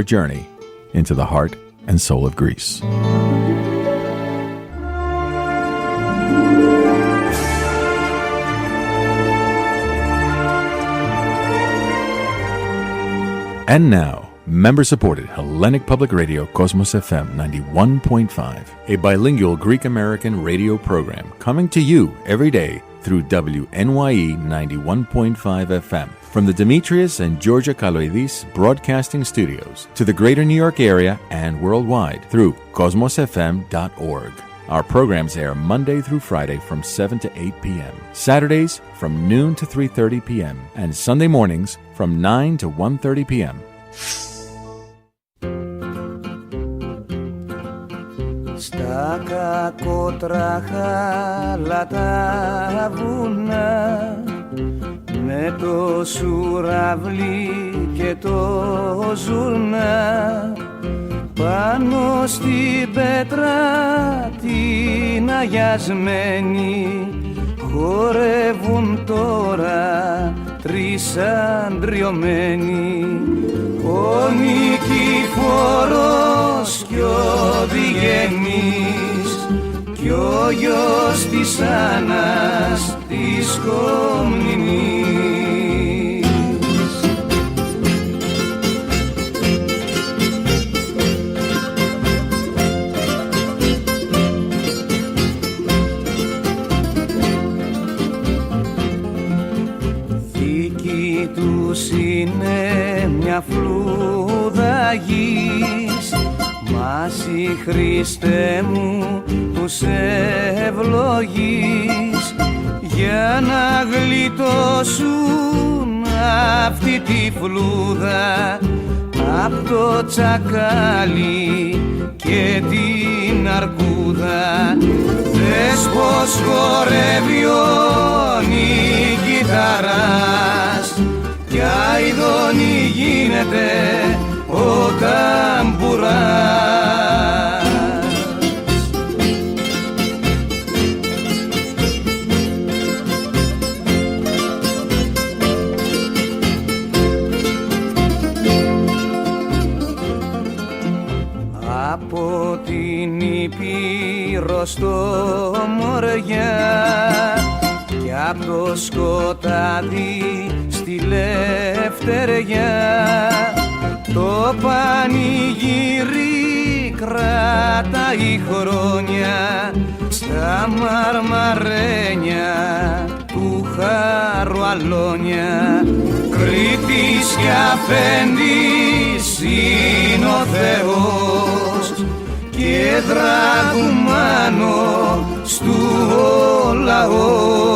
your journey into the heart and soul of Greece. And now, member-supported Hellenic Public Radio Cosmos FM 91.5, a bilingual Greek-American radio program coming to you every day through WNYE 91.5 FM. From the Demetrius and Georgia Kaloidis Broadcasting Studios to the greater New York area and worldwide through cosmosfm.org. Our programs air Monday through Friday from 7 to 8 p.m., Saturdays from noon to 3:30 p.m., and Sunday mornings from 9 to 1:30 p.m. Στα κακότραχα τα βουνά με το σουραβλί και το ζουρνά πάνω στην πέτρα την αγιασμένη χορεύουν τώρα τρεις αντριωμένοι, ο Νικηφόρος κι ο Διγενής κι ο γιος της Άννας της Komnenης. Θήκη τους είναι μια φλούδα γης, μα εσύ Χριστέ μου τους ευλογείς για να γλιτώσουν αυτή τη φλούδα απ' το τσακάλι και την αρκούδα. Δες πως χορεύει ο Νικηταράς κι αηδόνι γίνεται ο ταμπουράς. Από την Ήπειρο στο Μοριά κι απ' το σκοτάδι στη Λευτεριά το πανηγύρι κρατάει χρόνια στα μαρμαρένια του χαρουαλόνια. Κρήτης και αφέντης είναι ο Θεός και δραγουμάνο στου ο λαός.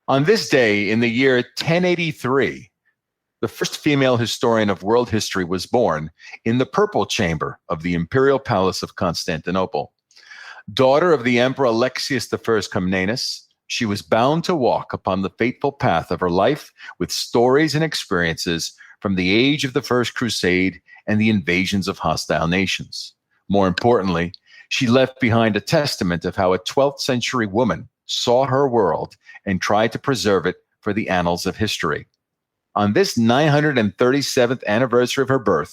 On this day in the year 1083, the first female historian of world history was born in the Purple Chamber of the Imperial Palace of Constantinople. Daughter of the Emperor Alexius I Komnenes, she was bound to walk upon the fateful path of her life with stories and experiences from the age of the First Crusade and the invasions of hostile nations. More importantly, she left behind a testament of how a 12th century woman saw her world and tried to preserve it for the annals of history. On this 937th anniversary of her birth,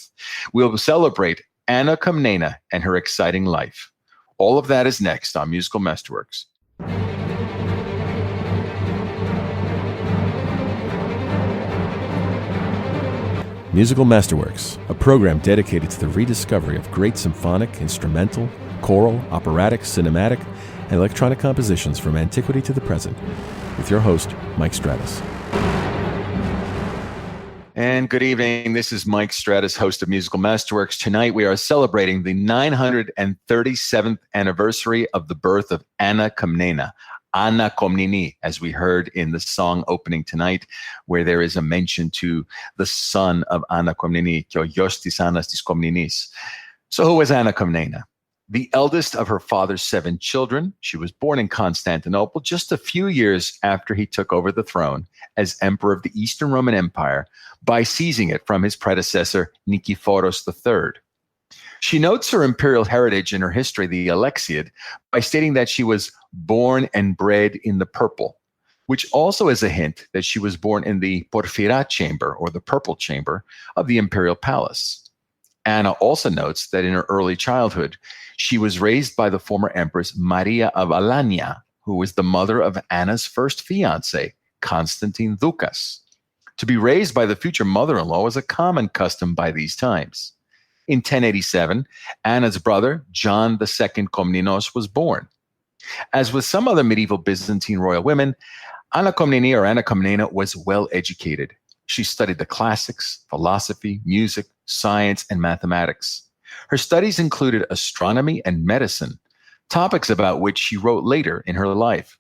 we'll celebrate Anna Komnene and her exciting life. All of that is next on Musical Masterworks. Musical Masterworks, a program dedicated to the rediscovery of great symphonic, instrumental, choral, operatic, cinematic, and electronic compositions from antiquity to the present, with your host, Mike Stratis. And good evening. This is Mike Stratis, host of Musical Masterworks. Tonight we are celebrating the 937th anniversary of the birth of Anna Komnene, Anna Komnene, as we heard in the song opening tonight, where there is a mention to the son of Anna Komnene, και ο γιος της Άννας της Komnenis. So who was Anna Komnene? The eldest of her father's 7 children, she was born in Constantinople just a few years after he took over the throne as emperor of the Eastern Roman Empire by seizing it from his predecessor, Nikephoros III. She notes her imperial heritage in her history, the Alexiad, by stating that she was born and bred in the purple, which also is a hint that she was born in the Porphyra chamber, or the purple chamber, of the imperial palace. Anna also notes that in her early childhood, she was raised by the former empress Maria of Alanya, who was the mother of Anna's first fiance, Constantine Ducas. To be raised by the future mother-in-law was a common custom by these times. In 1087, Anna's brother, John II Komnenos, was born. As with some other medieval Byzantine royal women, Anna Komnene, or Anna Komnene, was well educated. She studied the classics, philosophy, music, science, and mathematics. Her studies included astronomy and medicine, topics about which she wrote later in her life.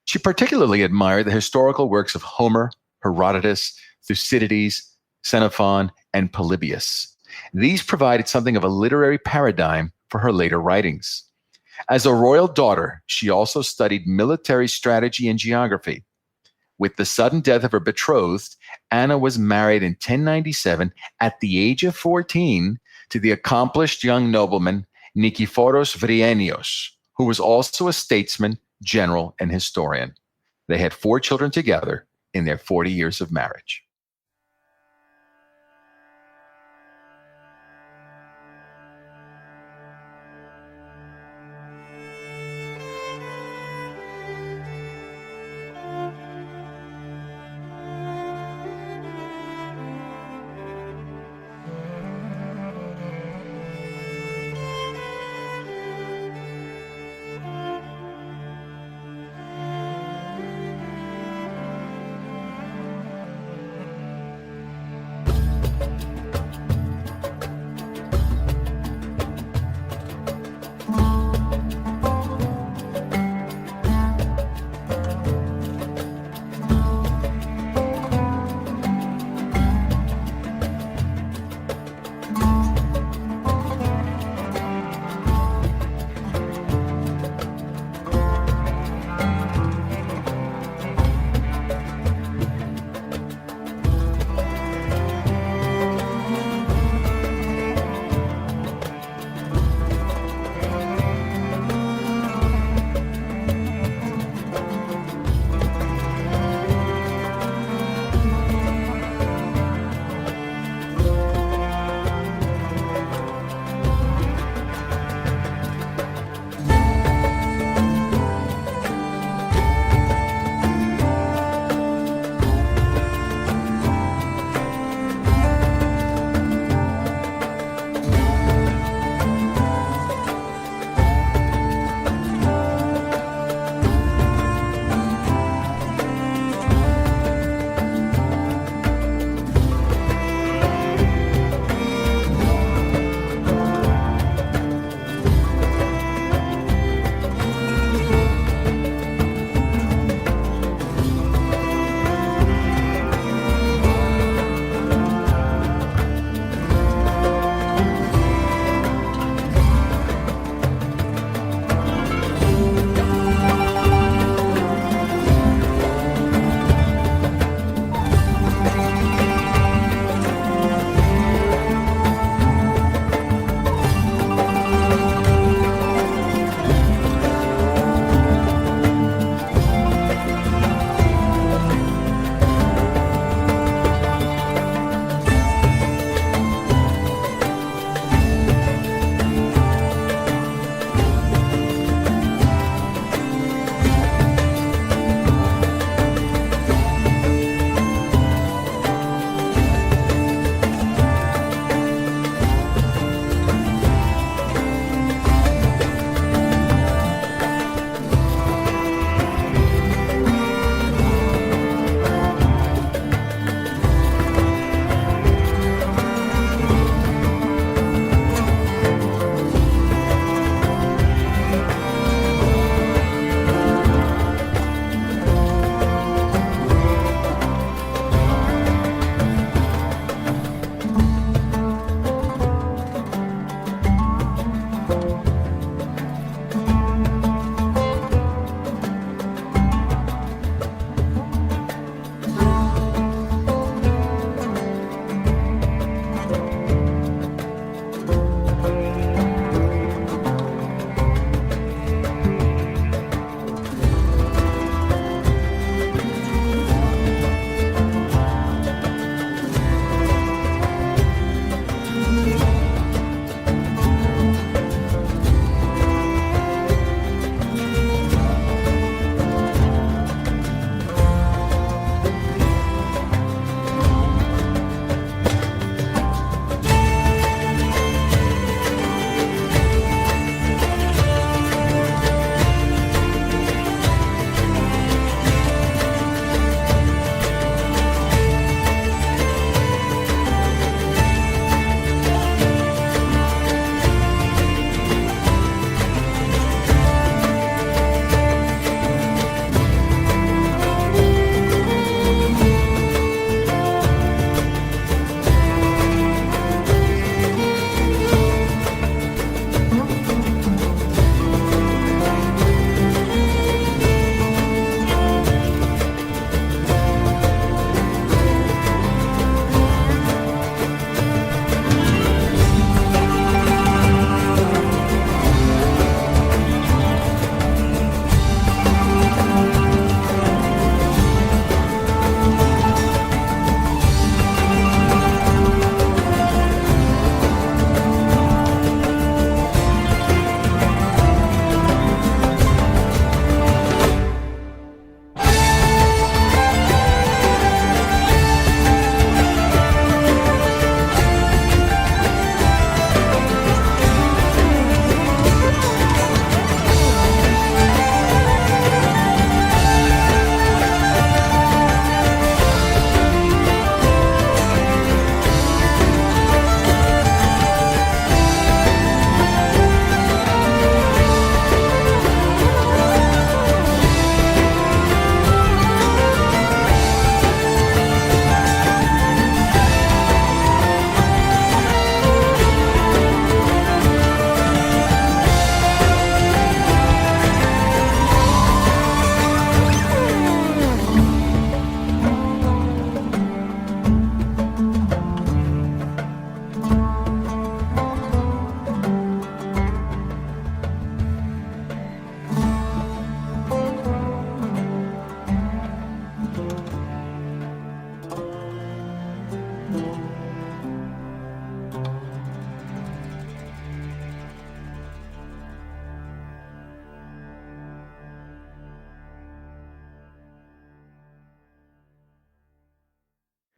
She particularly admired the historical works of Homer, Herodotus, Thucydides, Xenophon, and Polybius. These provided something of a literary paradigm for her later writings. As a royal daughter, she also studied military strategy and geography. With the sudden death of her betrothed, Anna was married in 1097 at the age of 14 to the accomplished young nobleman Nikephoros Vrienios, who was also a statesman, general, and historian. They had 4 children together in their 40 years of marriage.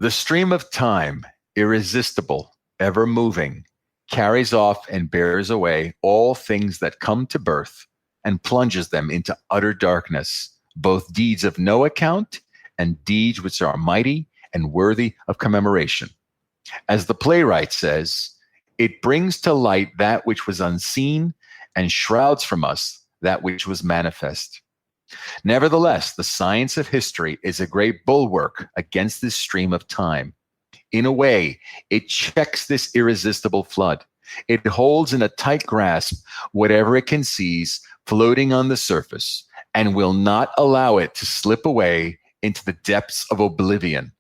The stream of time, irresistible, ever moving, carries off and bears away all things that come to birth and plunges them into utter darkness, both deeds of no account and deeds which are mighty and worthy of commemoration. As the playwright says, it brings to light that which was unseen and shrouds from us that which was manifest. Nevertheless, the science of history is a great bulwark against this stream of time. In a way, it checks this irresistible flood. It holds in a tight grasp whatever it can seize floating on the surface and will not allow it to slip away into the depths of oblivion.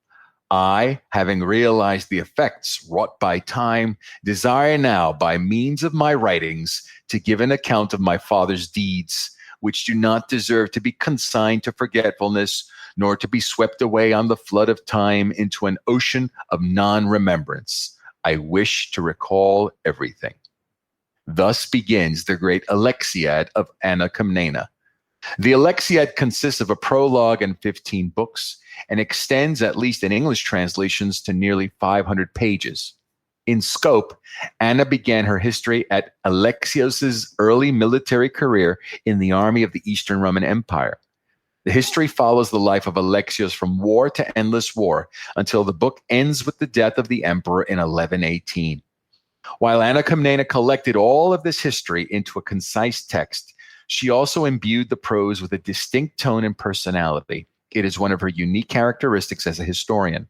I, having realized the effects wrought by time, desire now, by means of my writings, to give an account of my father's deeds, which do not deserve to be consigned to forgetfulness, nor to be swept away on the flood of time into an ocean of non-remembrance. I wish to recall everything. Thus begins the great Alexiad of Anna Komnene. The Alexiad consists of a prologue and 15 books, and extends, at least in English translations, to nearly 500 pages. In scope, Anna began her history at Alexios's early military career in the army of the Eastern Roman Empire. The history follows the life of Alexios from war to endless war until the book ends with the death of the emperor in 1118. While Anna Komnene collected all of this history into a concise text, she also imbued the prose with a distinct tone and personality. It is one of her unique characteristics as a historian.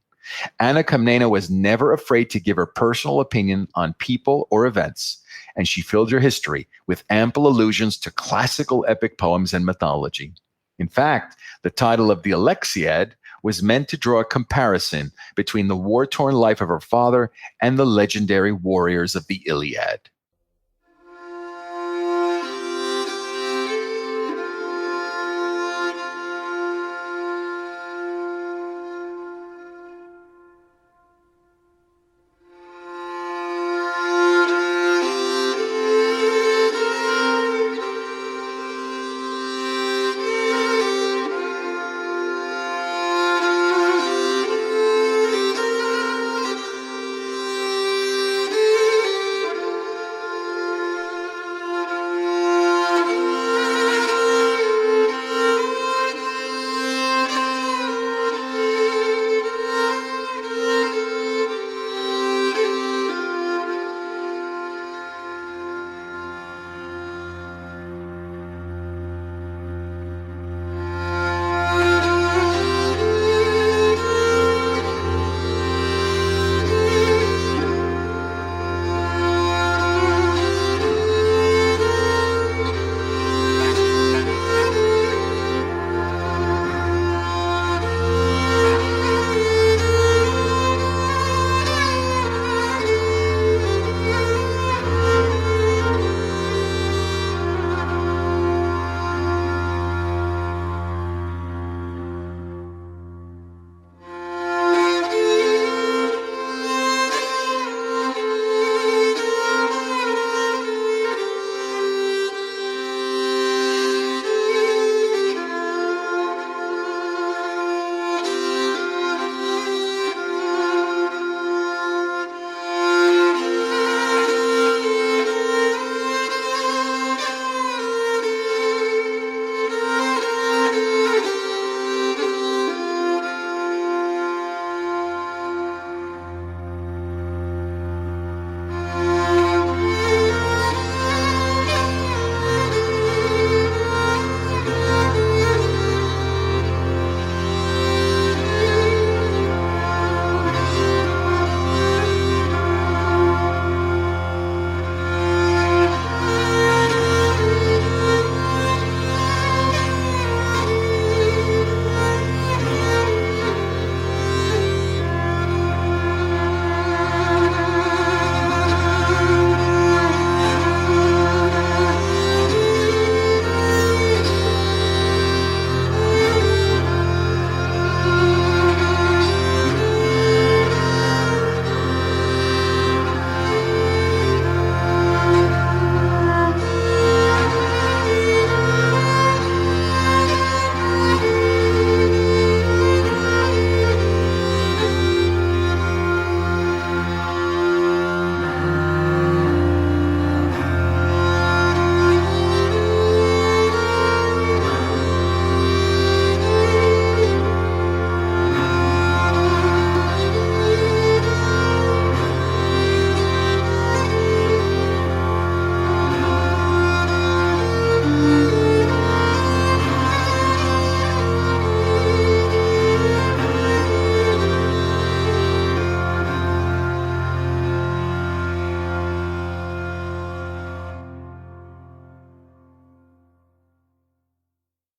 Anna Komnene was never afraid to give her personal opinion on people or events, and she filled her history with ample allusions to classical epic poems and mythology. In fact, the title of the Alexiad was meant to draw a comparison between the war-torn life of her father and the legendary warriors of the Iliad.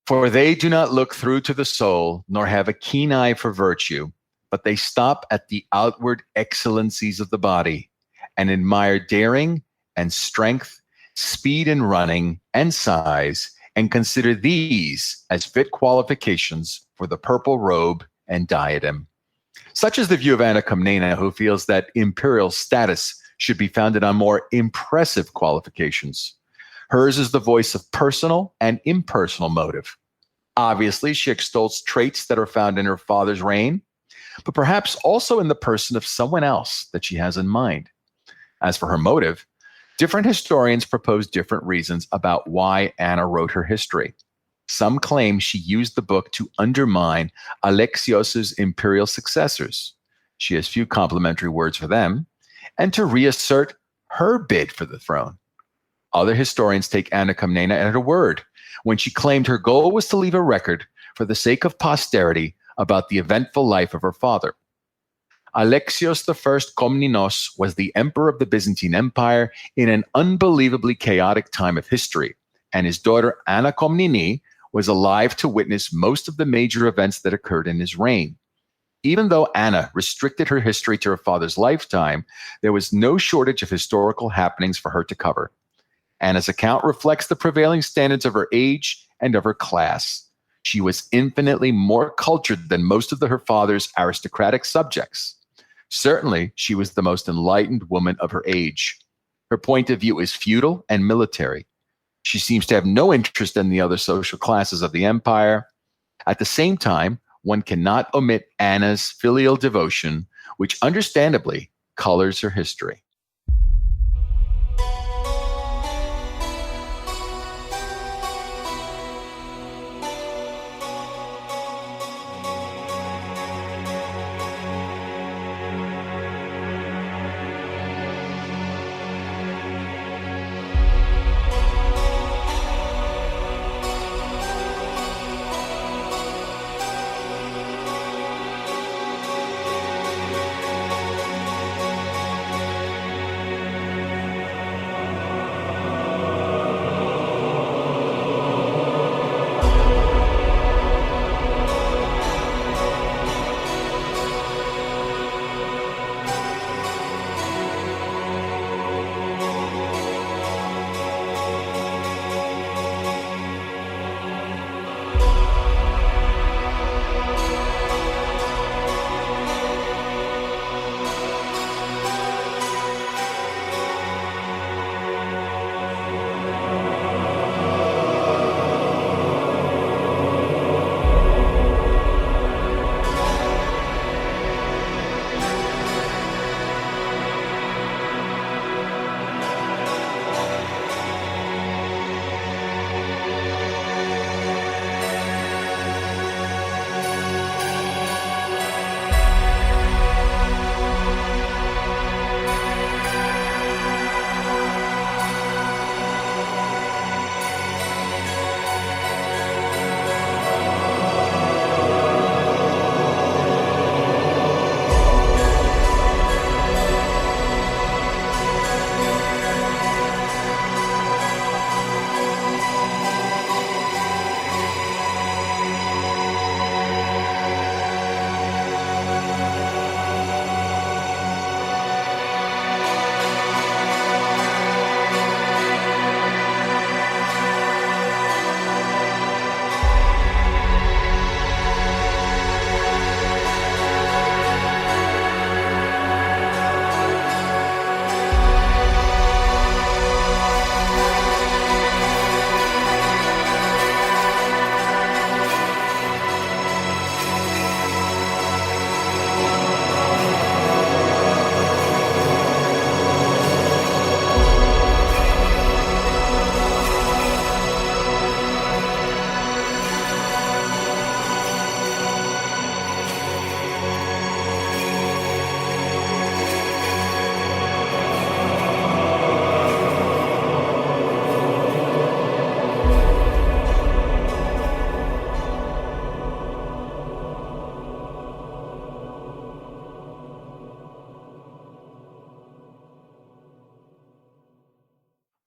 For they do not look through to the soul, nor have a keen eye for virtue, but they stop at the outward excellencies of the body and admire daring and strength, speed in running and size, and consider these as fit qualifications for the purple robe and diadem. Such is the view of Anna Komnene, who feels that imperial status should be founded on more impressive qualifications. Hers is the voice of personal and impersonal motive. Obviously, she extols traits that are found in her father's reign, but perhaps also in the person of someone else that she has in mind. As for her motive, different historians propose different reasons about why Anna wrote her history. Some claim she used the book to undermine Alexios's imperial successors. She has few complimentary words for them, and to reassert her bid for the throne. Other historians take Anna Komnene at her word when she claimed her goal was to leave a record for the sake of posterity about the eventful life of her father. Alexios I Komnenos was the emperor of the Byzantine Empire in an unbelievably chaotic time of history, and his daughter Anna Komnene was alive to witness most of the major events that occurred in his reign. Even though Anna restricted her history to her father's lifetime, there was no shortage of historical happenings for her to cover. Anna's account reflects the prevailing standards of her age and of her class. She was infinitely more cultured than most of her father's aristocratic subjects. Certainly, she was the most enlightened woman of her age. Her point of view is feudal and military. She seems to have no interest in the other social classes of the empire. At the same time, one cannot omit Anna's filial devotion, which understandably colors her history.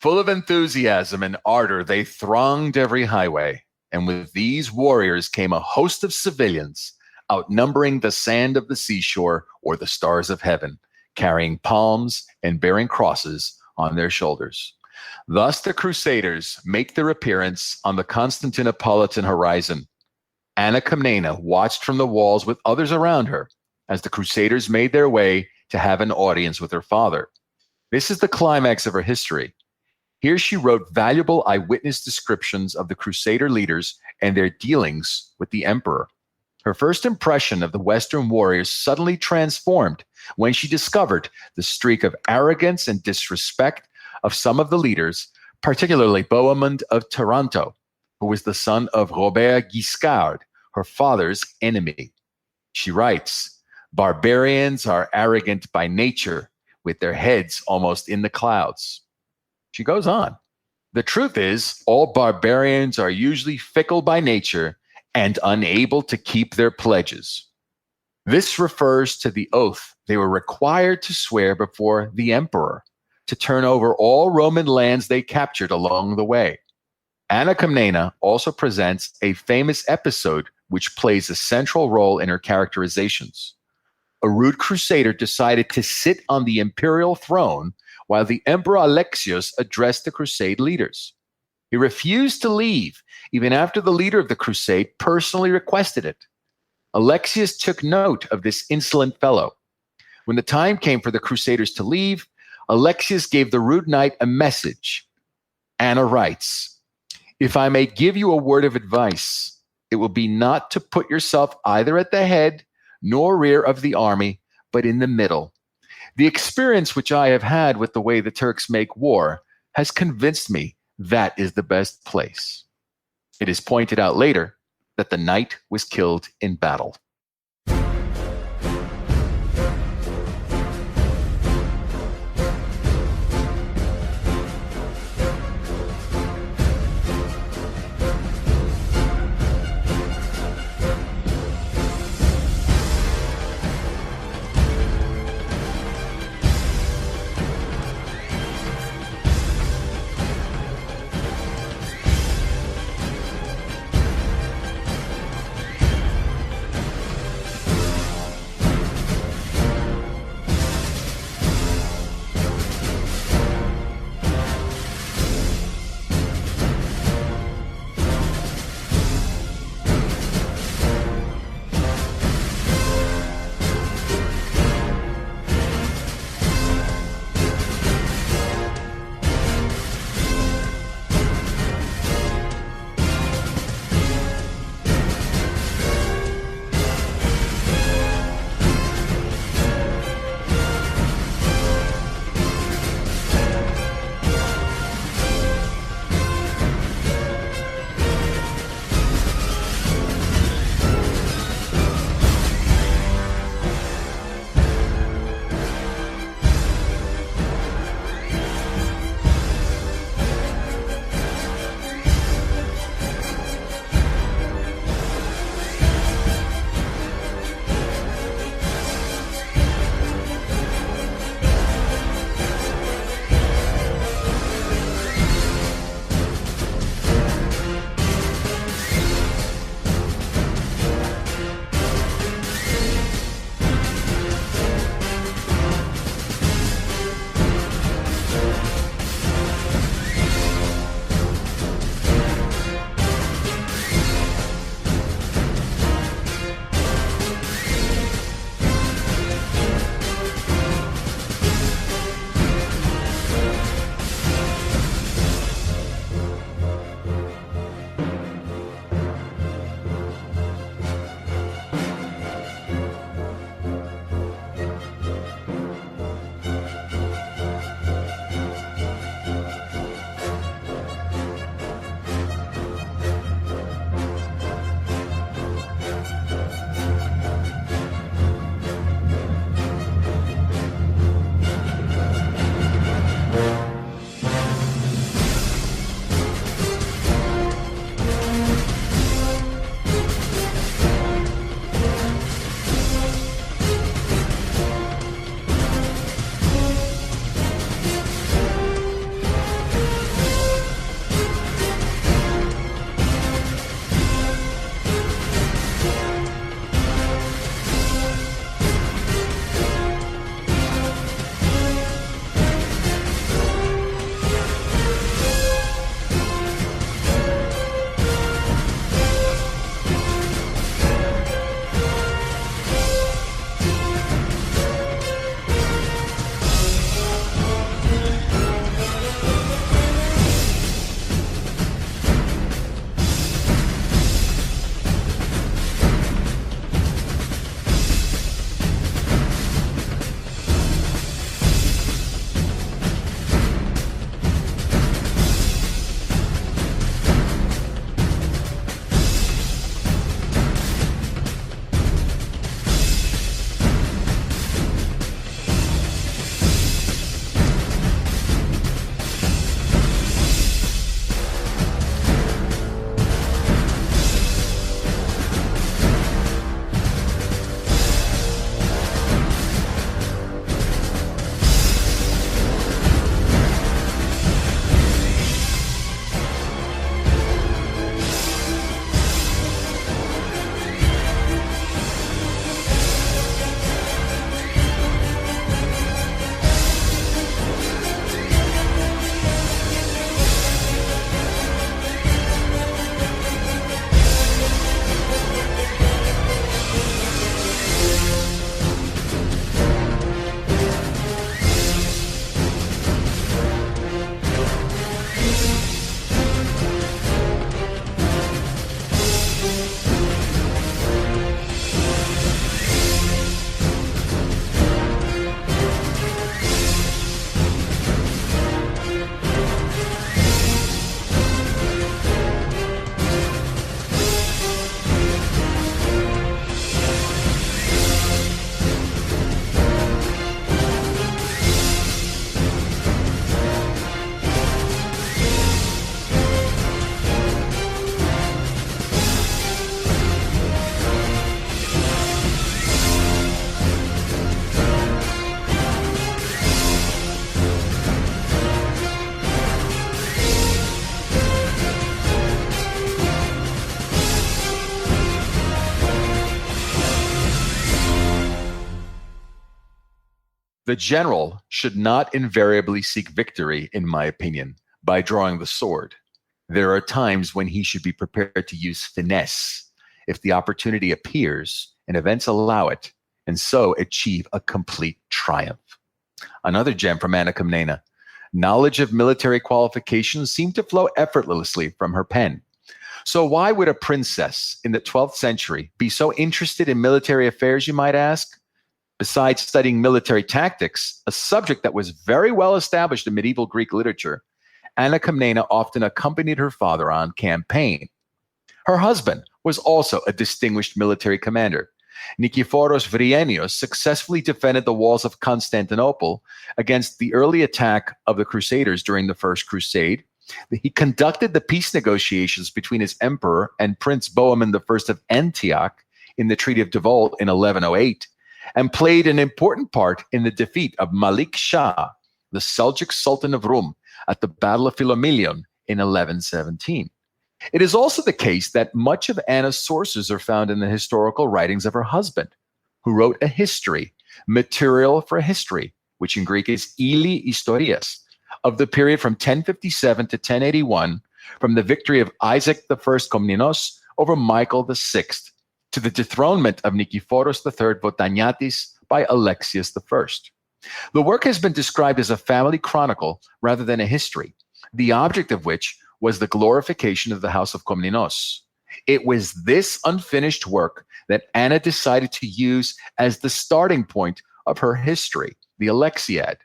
Full of enthusiasm and ardor, they thronged every highway. and with these warriors came a host of civilians, outnumbering the sand of the seashore or the stars of heaven, carrying palms and bearing crosses on their shoulders. Thus the Crusaders make their appearance on the Constantinopolitan horizon. Anna Komnene watched from the walls with others around her as the Crusaders made their way to have an audience with her father. This is the climax of her history. Here she wrote valuable eyewitness descriptions of the Crusader leaders and their dealings with the emperor. Her first impression of the Western warriors suddenly transformed when she discovered the streak of arrogance and disrespect of some of the leaders, particularly Bohemond of Taranto, who was the son of Robert Guiscard, her father's enemy. She writes, "Barbarians are arrogant by nature, with their heads almost in the clouds." She goes on, "The truth is, all barbarians are usually fickle by nature and unable to keep their pledges." This refers to the oath they were required to swear before the emperor to turn over all Roman lands they captured along the way. Anna Komnene also presents a famous episode which plays a central role in her characterizations. A rude crusader decided to sit on the imperial throne while the Emperor Alexios addressed the crusade leaders. He refused to leave, even after the leader of the crusade personally requested it. Alexios took note of this insolent fellow. When the time came for the crusaders to leave, Alexios gave the rude knight a message. Anna writes, "If I may give you a word of advice, it will be not to put yourself either at the head nor rear of the army, but in the middle. The experience which I have had with the way the Turks make war has convinced me that is the best place." It is pointed out later that the knight was killed in battle. The general should not invariably seek victory, in my opinion, by drawing the sword. There are times when he should be prepared to use finesse if the opportunity appears and events allow it, and so achieve a complete triumph. Another gem from Anna Komnene. Knowledge of military qualifications seemed to flow effortlessly from her pen. So why would a princess in the 12th century be so interested in military affairs, you might ask? Besides studying military tactics, a subject that was very well established in medieval Greek literature, Anna Komnene often accompanied her father on campaign. Her husband was also a distinguished military commander. Nikephoros Vryenios successfully defended the walls of Constantinople against the early attack of the Crusaders during the First Crusade. He conducted the peace negotiations between his emperor and Prince Bohemond I of Antioch in the Treaty of Duvall in 1108, and played an important part in the defeat of Malik Shah, the Seljuk Sultan of Rum, at the Battle of Philomelion in 1117. It is also the case that much of Anna's sources are found in the historical writings of her husband, who wrote a history, material for a history, which in Greek is ili historias, of the period from 1057 to 1081, from the victory of Isaac I Komnenos over Michael VI to the dethronement of Nikephoros III Votaniatis by Alexius I. The work has been described as a family chronicle rather than a history, the object of which was the glorification of the house of Komnenos. It was this unfinished work that Anna decided to use as the starting point of her history, the Alexiad.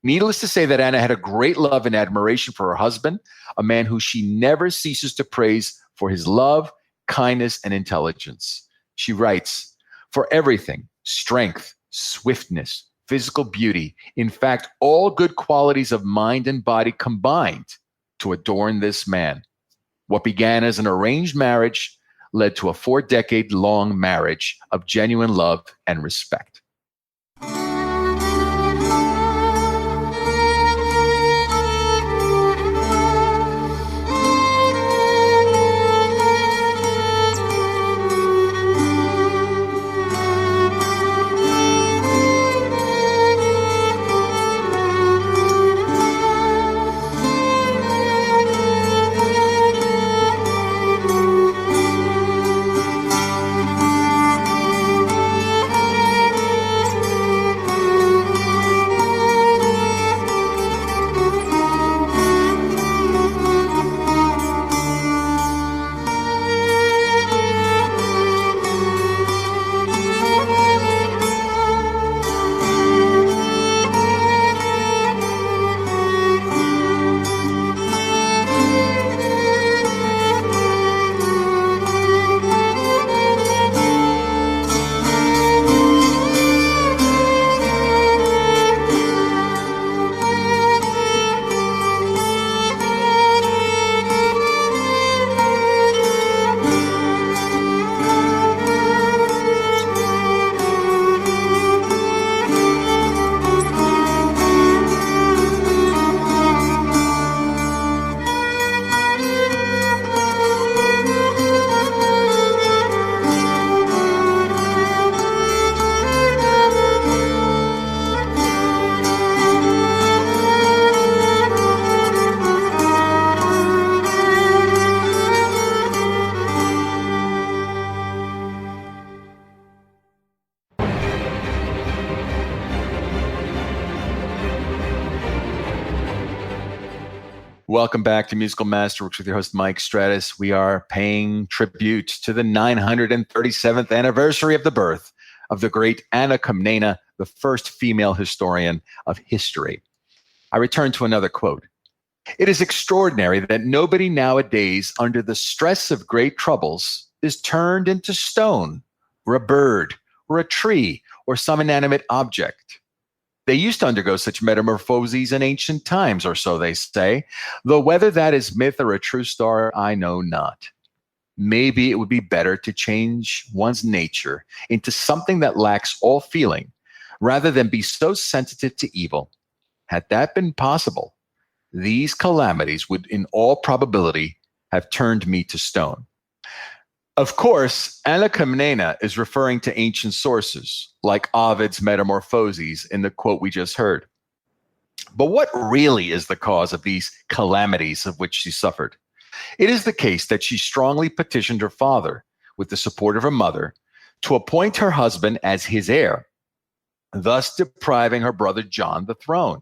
Needless to say that Anna had a great love and admiration for her husband, a man who she never ceases to praise for his love, kindness, and intelligence. She writes, "For everything, strength, swiftness, physical beauty, in fact, all good qualities of mind and body combined to adorn this man. What began as an arranged marriage led to a 4-decade-long marriage of genuine love and respect." Welcome back to Musical Masterworks with your host, Mike Stratis. We are paying tribute to the 937th anniversary of the birth of the great Anna Komnene, the first female historian of history. I return to another quote. "It is extraordinary that nobody nowadays, under the stress of great troubles, is turned into stone, or a bird, or a tree, or some inanimate object. They used to undergo such metamorphoses in ancient times, or so they say, though whether that is myth or a true story, I know not. Maybe it would be better to change one's nature into something that lacks all feeling, rather than be so sensitive to evil. Had that been possible, these calamities would in all probability have turned me to stone." Of course, Anna Komnene is referring to ancient sources, like Ovid's Metamorphoses in the quote we just heard. But what really is the cause of these calamities of which she suffered? It is the case that she strongly petitioned her father, with the support of her mother, to appoint her husband as his heir, thus depriving her brother John the throne.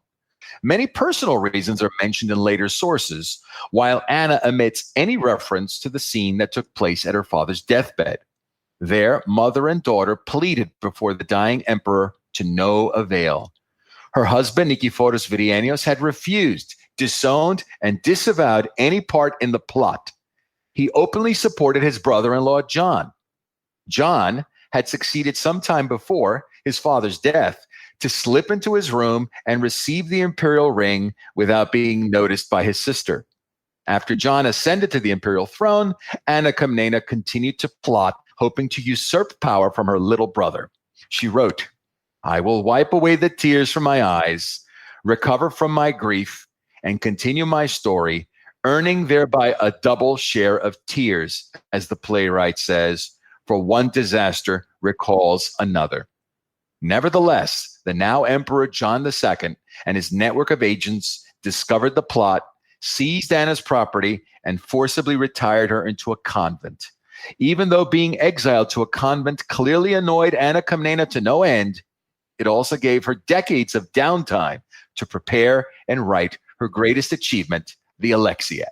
Many personal reasons are mentioned in later sources, while Anna omits any reference to the scene that took place at her father's deathbed. There, mother and daughter pleaded before the dying emperor to no avail. Her husband, Nikephoros Virienios, had refused, disowned, and disavowed any part in the plot. He openly supported his brother-in-law, John. John had succeeded some time before his father's death to slip into his room and receive the imperial ring without being noticed by his sister. After John ascended to the imperial throne, Anna Komnene continued to plot, hoping to usurp power from her little brother. She wrote, "I will wipe away the tears from my eyes, recover from my grief, and continue my story, earning thereby a double share of tears," as the playwright says, for one disaster recalls another. Nevertheless, the now Emperor John II and his network of agents discovered the plot, seized Anna's property, and forcibly retired her into a convent. Even though being exiled to a convent clearly annoyed Anna Komnene to no end, it also gave her decades of downtime to prepare and write her greatest achievement, the Alexiad.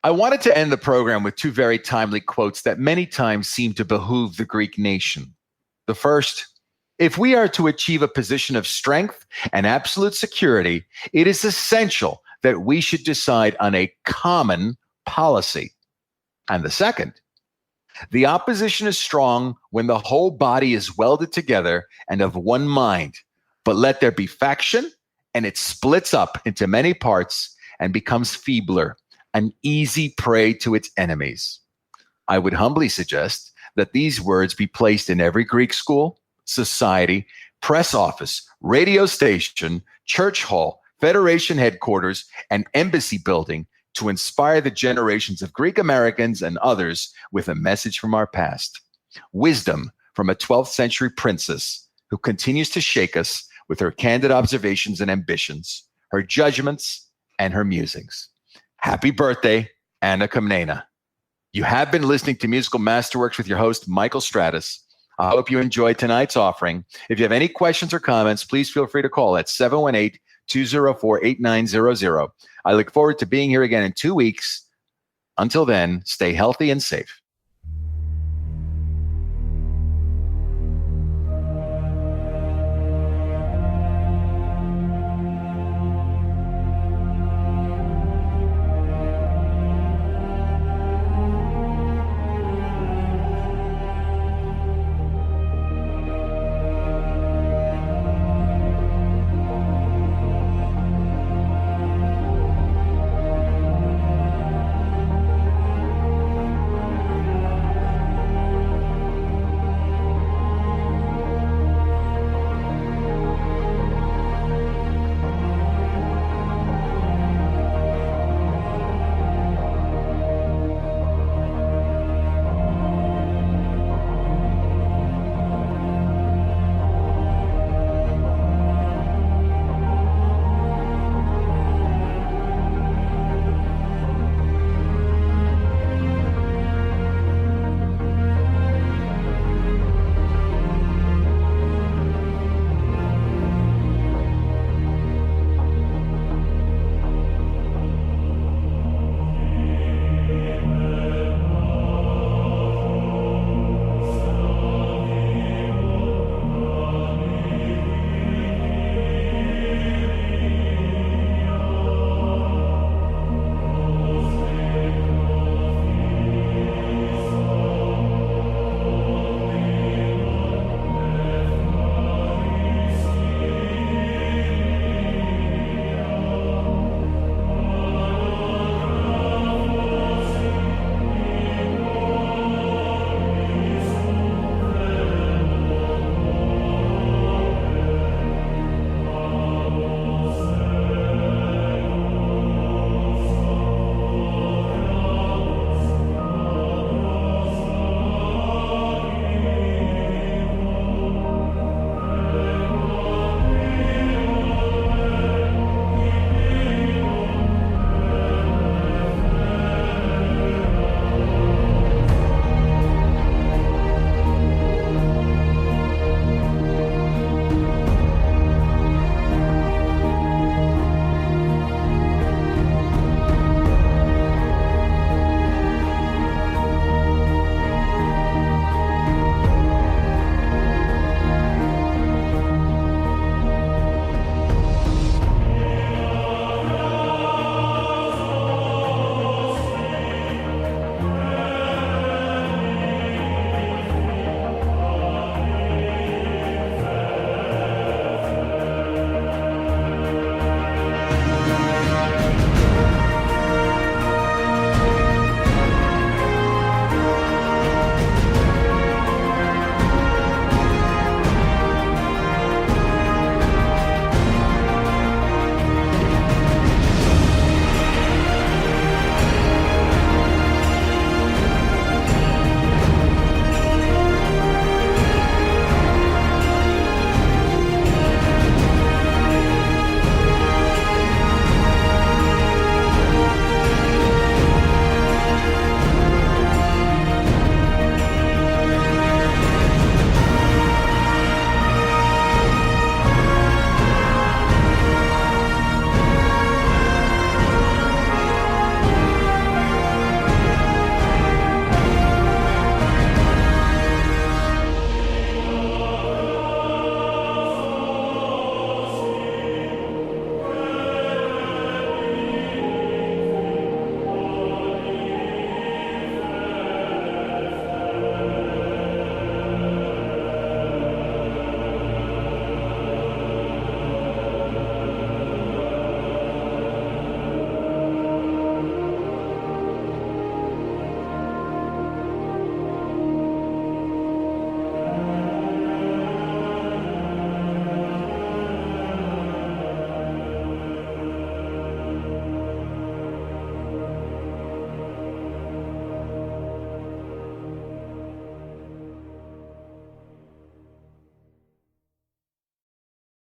I wanted to end the program with two very timely quotes that many times seem to behoove the Greek nation. The first, if we are to achieve a position of strength and absolute security, it is essential that we should decide on a common policy. And the second, the opposition is strong when the whole body is welded together and of one mind, but let there be faction and it splits up into many parts and becomes feebler, an easy prey to its enemies. I would humbly suggest that these words be placed in every Greek school, society, press office, radio station, church hall, federation headquarters, and embassy building to inspire the generations of Greek Americans and others with a message from our past. Wisdom from a 12th century princess who continues to shake us with her candid observations and ambitions, her judgments, and her musings. Happy birthday, Anna Komnene. You have been listening to Musical Masterworks with your host, Michael Stratis. I hope you enjoyed tonight's offering. If you have any questions or comments, please feel free to call at 718-204-8900. I look forward to being here again in 2 weeks. Until then, stay healthy and safe.